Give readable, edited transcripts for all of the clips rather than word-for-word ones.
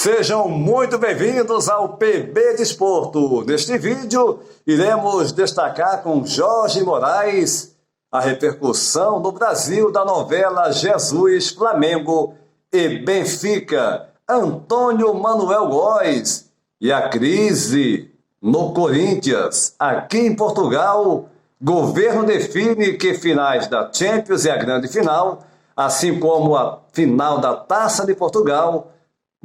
Sejam muito bem-vindos ao PB Desporto. Neste vídeo, iremos destacar com Jorge Moraes a repercussão no Brasil da novela Jesus, Flamengo e Benfica, Antônio Manuel Góes e a crise no Corinthians. Aqui em Portugal, governo define que finais da Champions e a grande final, assim como a final da Taça de Portugal,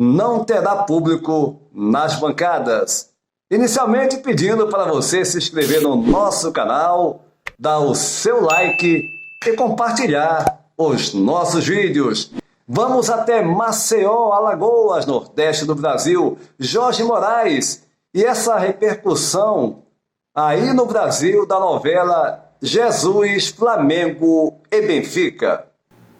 não terá público nas bancadas. Inicialmente pedindo para você se inscrever no nosso canal, dar o seu like e compartilhar os nossos vídeos. Vamos até Maceió, Alagoas, nordeste do Brasil. Jorge Moraes, e essa repercussão aí no Brasil da novela Jesus, Flamengo e Benfica.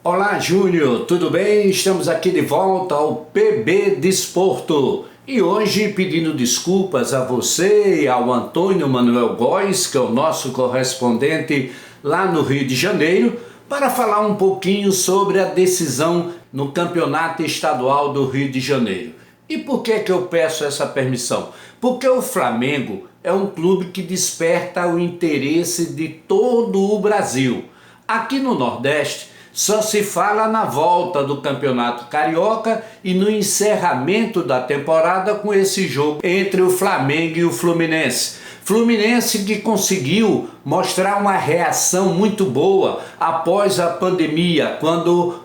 Olá, Júnior, tudo bem? Estamos aqui de volta ao PB Desporto. E hoje pedindo desculpas a você e ao Antônio Manuel Góes, que é o nosso correspondente lá no Rio de Janeiro, para falar um pouquinho sobre a decisão no Campeonato Estadual do Rio de Janeiro. E por que eu peço essa permissão? Porque o Flamengo é um clube que desperta o interesse de todo o Brasil. Aqui no Nordeste, só se fala na volta do Campeonato Carioca e no encerramento da temporada com esse jogo entre o Flamengo e o Fluminense. Fluminense que conseguiu mostrar uma reação muito boa após a pandemia, quando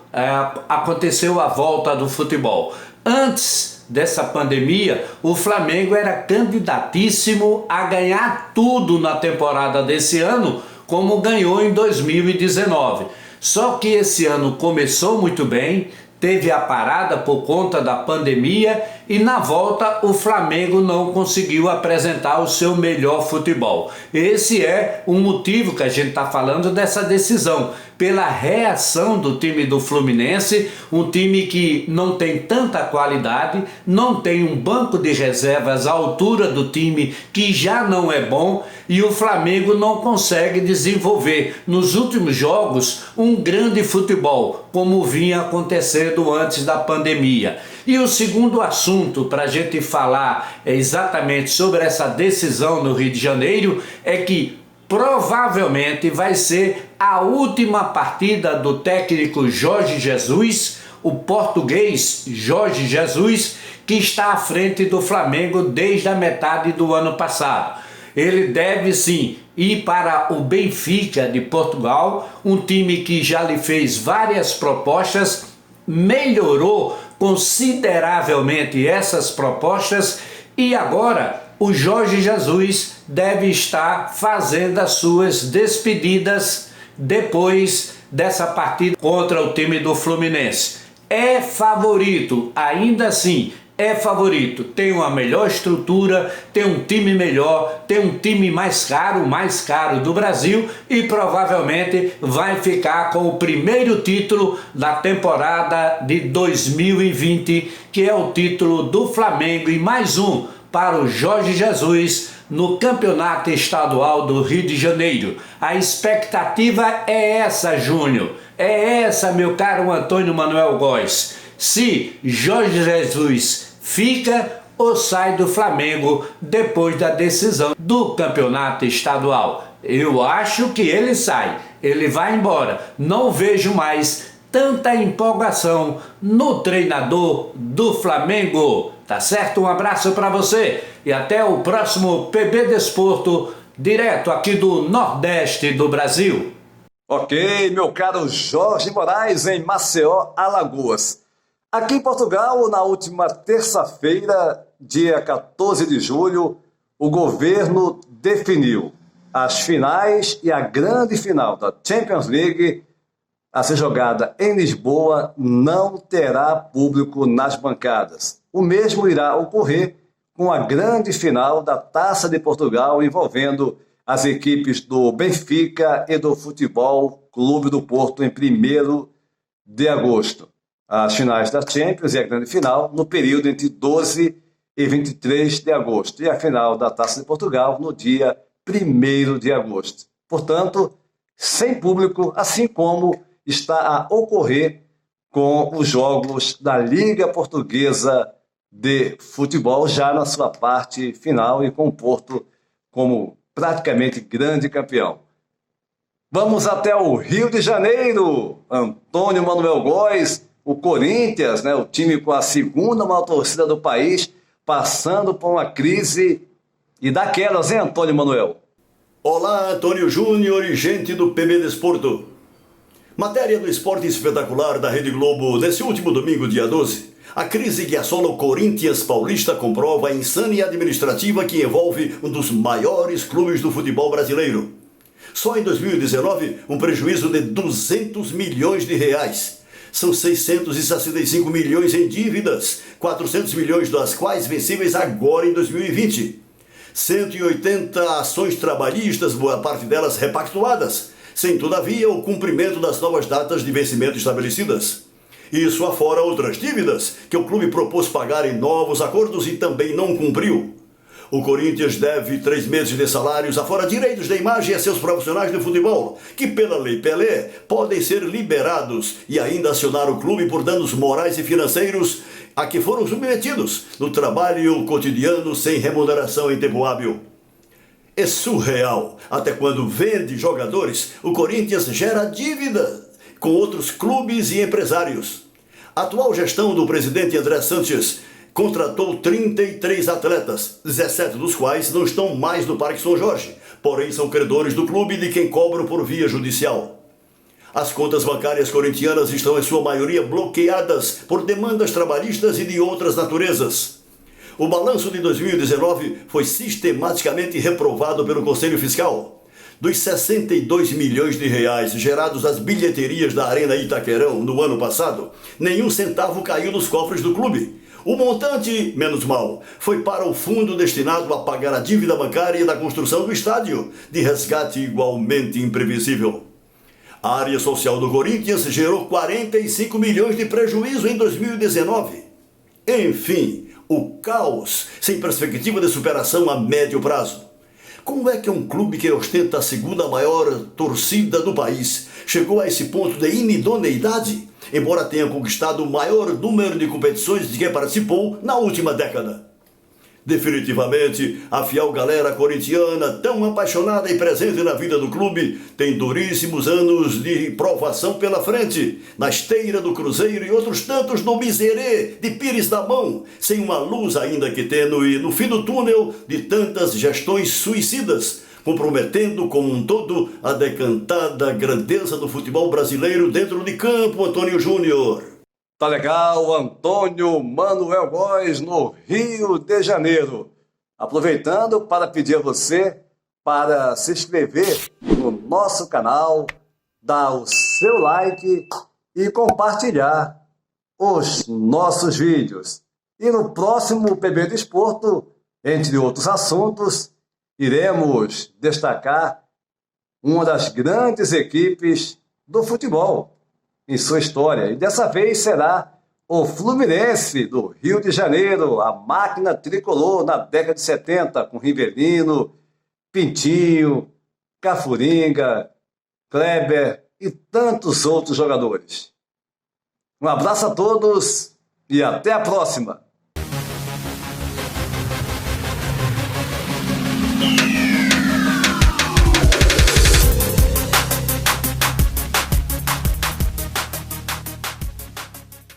aconteceu a volta do futebol. Antes dessa pandemia, o Flamengo era candidatíssimo a ganhar tudo na temporada desse ano, como ganhou em 2019. Só que esse ano começou muito bem, teve a parada por conta da pandemia e na volta o Flamengo não conseguiu apresentar o seu melhor futebol. Esse é o motivo que a gente está falando dessa decisão, pela reação do time do Fluminense, um time que não tem tanta qualidade, não tem um banco de reservas à altura do time que já não é bom, e o Flamengo não consegue desenvolver nos últimos jogos um grande futebol, como vinha acontecendo antes da pandemia. E o segundo assunto para a gente falar exatamente sobre essa decisão no Rio de Janeiro é que provavelmente vai ser a última partida do técnico Jorge Jesus, o português Jorge Jesus, que está à frente do Flamengo desde a metade do ano passado. Ele deve sim ir para o Benfica de Portugal, um time que já lhe fez várias propostas, melhorou consideravelmente essas propostas e agora o Jorge Jesus deve estar fazendo as suas despedidas depois dessa partida contra o time do Fluminense. É favorito, ainda assim, é favorito, tem uma melhor estrutura, tem um time melhor, tem um time mais caro do Brasil e provavelmente vai ficar com o primeiro título da temporada de 2020, que é o título do Flamengo e mais um para o Jorge Jesus no Campeonato Estadual do Rio de Janeiro. A expectativa é essa, Júnior, é essa, meu caro Antônio Manuel Góes. Se Jorge Jesus fica ou sai do Flamengo depois da decisão do Campeonato Estadual. Eu acho que ele sai, ele vai embora. Não vejo mais tanta empolgação no treinador do Flamengo. Tá certo? Um abraço para você e até o próximo PB Desporto, direto aqui do Nordeste do Brasil. Ok, meu caro Jorge Moraes, em Maceió, Alagoas. Aqui em Portugal, na última terça-feira, dia 14 de julho, o governo definiu as finais e a grande final da Champions League a ser jogada em Lisboa não terá público nas bancadas. O mesmo irá ocorrer com a grande final da Taça de Portugal envolvendo as equipes do Benfica e do Futebol Clube do Porto em 1º de agosto. As finais da Champions e a grande final no período entre 12 e 23 de agosto. E a final da Taça de Portugal no dia 1º de agosto. Portanto, sem público, assim como está a ocorrer com os jogos da Liga Portuguesa de futebol já na sua parte final e com o Porto como praticamente grande campeão. Vamos até o Rio de Janeiro. Antônio Manuel Góes, o Corinthians, né, o time com a segunda maior torcida do país, passando por uma crise e daquelas, hein, Antônio Manuel? Olá, Antônio Júnior e gente do PB Desporto. Matéria do Esporte Espetacular da Rede Globo nesse último domingo, dia 12. A crise que assola o Corinthians paulista comprova a insânia administrativa que envolve um dos maiores clubes do futebol brasileiro. Só em 2019, um prejuízo de 200 milhões de reais. São 665 milhões em dívidas, 400 milhões das quais vencíveis agora em 2020. 180 ações trabalhistas, boa parte delas repactuadas, sem todavia o cumprimento das novas datas de vencimento estabelecidas. Isso afora outras dívidas que o clube propôs pagar em novos acordos e também não cumpriu. O Corinthians deve 3 meses de salários, afora direitos de imagem a seus profissionais de futebol, que pela Lei Pelé podem ser liberados e ainda acionar o clube por danos morais e financeiros a que foram submetidos no trabalho cotidiano sem remuneração em tempo hábil. É surreal. Até quando vende jogadores, o Corinthians gera dívida com outros clubes e empresários. A atual gestão do presidente André Sanches contratou 33 atletas, 17 dos quais não estão mais no Parque São Jorge, porém são credores do clube de quem cobram por via judicial. As contas bancárias corintianas estão em sua maioria bloqueadas por demandas trabalhistas e de outras naturezas. O balanço de 2019 foi sistematicamente reprovado pelo Conselho Fiscal. Dos 62 milhões de reais gerados às bilheterias da Arena Itaquerão no ano passado, nenhum centavo caiu nos cofres do clube. O montante, menos mal, foi para o fundo destinado a pagar a dívida bancária da construção do estádio, de resgate igualmente imprevisível. A área social do Corinthians gerou 45 milhões de prejuízo em 2019. Enfim, o caos sem perspectiva de superação a médio prazo. Como é que um clube que ostenta a segunda maior torcida do país chegou a esse ponto de inidoneidade, embora tenha conquistado o maior número de competições de que participou na última década? Definitivamente, a fiel galera corintiana, tão apaixonada e presente na vida do clube, tem duríssimos anos de provação pela frente, na esteira do Cruzeiro e outros tantos no miserê de Pires da Mão, sem uma luz ainda que tênue no fim do túnel de tantas gestões suicidas, comprometendo como um todo a decantada grandeza do futebol brasileiro dentro de campo, Antônio Júnior. Tá legal, Antônio Manuel Góes no Rio de Janeiro. Aproveitando para pedir a você para se inscrever no nosso canal, dar o seu like e compartilhar os nossos vídeos. E no próximo PB Desporto, entre outros assuntos, iremos destacar uma das grandes equipes do futebol em sua história. E dessa vez será o Fluminense do Rio de Janeiro, a máquina tricolor na década de 70, com Rivelino, Pintinho, Cafuringa, Kleber e tantos outros jogadores. Um abraço a todos e até a próxima!